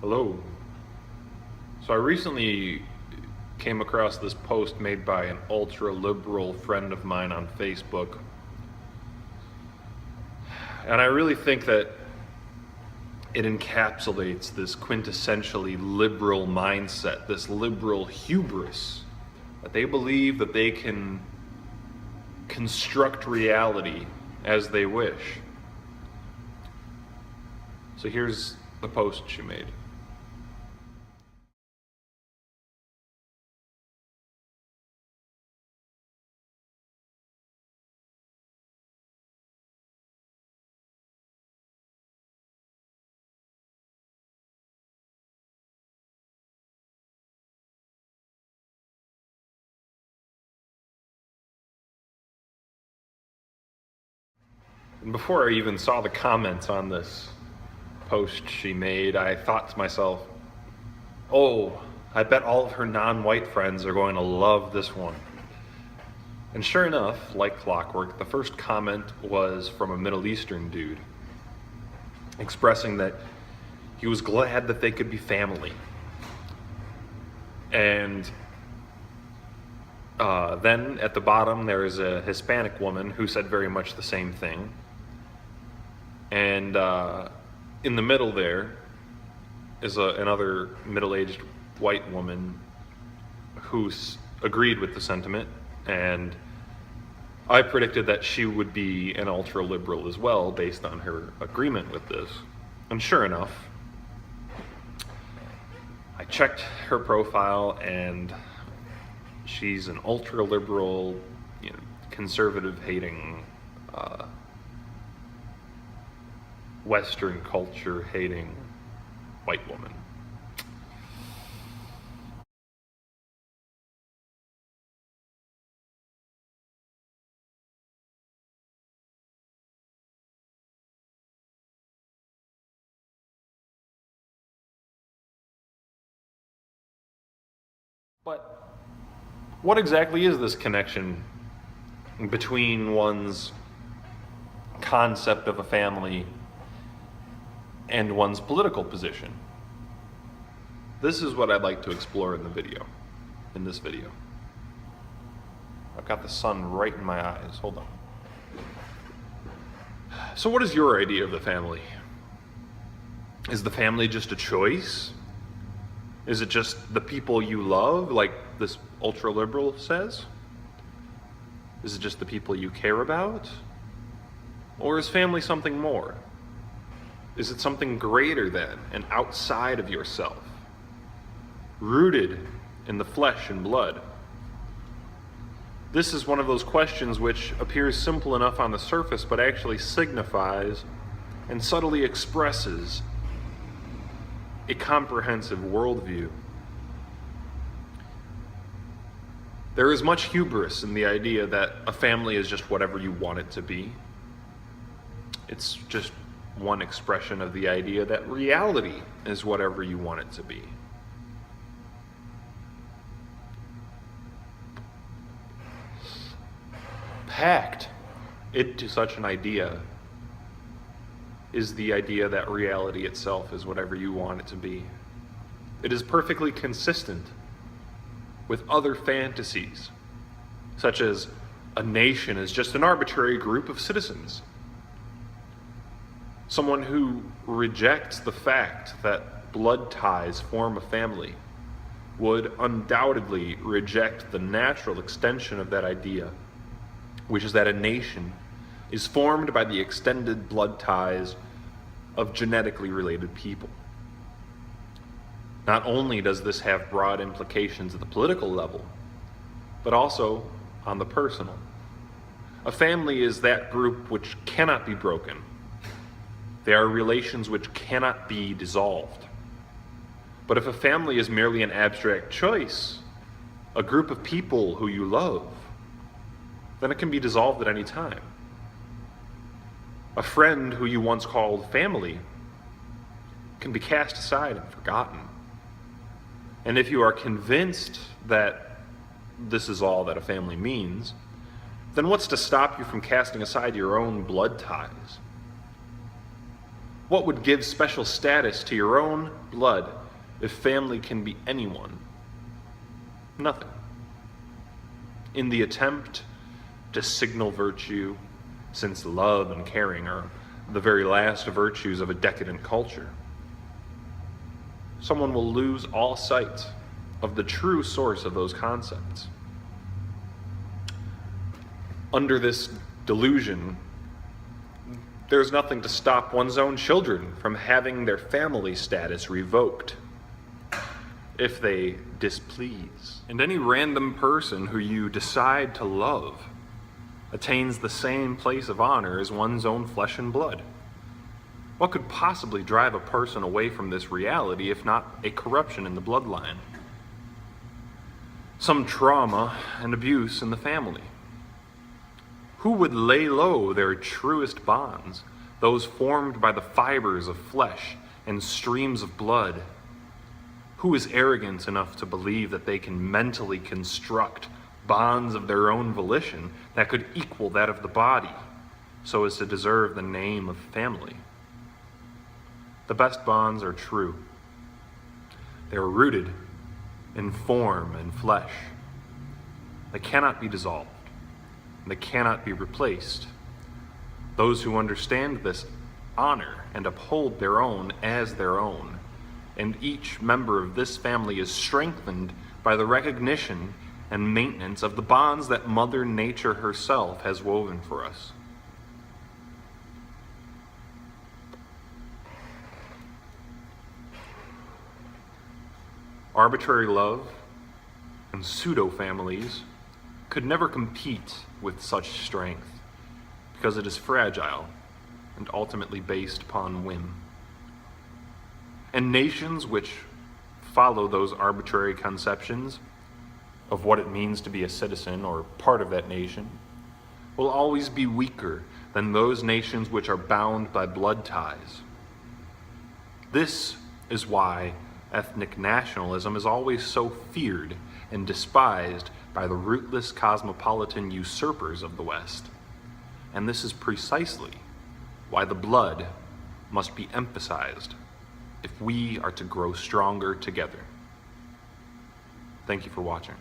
Hello. So I recently came across this post made by an ultra-liberal friend of mine on Facebook. And I really think that it encapsulates this quintessentially liberal mindset, this liberal hubris, that they believe that they can construct reality as they wish. So here's the post she made. And before I even saw the comments on this post she made, I thought to myself, oh, I bet all of her non-white friends are going to love this one. And sure enough, like clockwork, the first comment was from a Middle Eastern dude, expressing that he was glad that they could be family. And then at the bottom, there is a Hispanic woman who said very much the same thing. And in the middle there is another middle-aged white woman who agreed with the sentiment, and I predicted that she would be an ultra-liberal as well based on her agreement with this. And sure enough, I checked her profile and she's an ultra-liberal, conservative-hating, Western culture-hating white woman. But what exactly is this connection between one's concept of a family and one's political position? This is what I'd like to explore in this video. I've got the sun right in my eyes, hold on. So what is your idea of the family? Is the family just a choice? Is it just the people you love, like this ultra-liberal says? Is it just the people you care about? Or is family something more? Is it something greater than and outside of yourself, rooted in the flesh and blood? This is one of those questions which appears simple enough on the surface, but actually signifies and subtly expresses a comprehensive worldview. There is much hubris in the idea that a family is just whatever you want it to be. It's just one expression of the idea that reality is whatever you want it to be. Packed into such an idea is the idea that reality itself is whatever you want it to be. It is perfectly consistent with other fantasies, such as a nation is just an arbitrary group of citizens. Someone who rejects the fact that blood ties form a family would undoubtedly reject the natural extension of that idea, which is that a nation is formed by the extended blood ties of genetically related people. Not only does this have broad implications at the political level, but also on the personal. A family is that group which cannot be broken. They are relations which cannot be dissolved. But if a family is merely an abstract choice, a group of people who you love, then it can be dissolved at any time. A friend who you once called family can be cast aside and forgotten. And if you are convinced that this is all that a family means, then what's to stop you from casting aside your own blood ties? What would give special status to your own blood if family can be anyone? Nothing. In the attempt to signal virtue, since love and caring are the very last virtues of a decadent culture, someone will lose all sight of the true source of those concepts. Under this delusion, there's nothing to stop one's own children from having their family status revoked if they displease. And any random person who you decide to love attains the same place of honor as one's own flesh and blood. What could possibly drive a person away from this reality if not a corruption in the bloodline? Some trauma and abuse in the family. Who would lay low their truest bonds, those formed by the fibers of flesh and streams of blood? Who is arrogant enough to believe that they can mentally construct bonds of their own volition that could equal that of the body, so as to deserve the name of family? The best bonds are true. They are rooted in form and flesh. They cannot be dissolved. They cannot be replaced. Those who understand this honor and uphold their own as their own, and each member of this family is strengthened by the recognition and maintenance of the bonds that Mother Nature herself has woven for us. Arbitrary love and pseudo-families could never compete with such strength because it is fragile and ultimately based upon whim. And nations which follow those arbitrary conceptions of what it means to be a citizen or part of that nation will always be weaker than those nations which are bound by blood ties. This is why ethnic nationalism is always so feared and despised by the rootless cosmopolitan usurpers of the West. And this is precisely why the blood must be emphasized if we are to grow stronger together. Thank you for watching.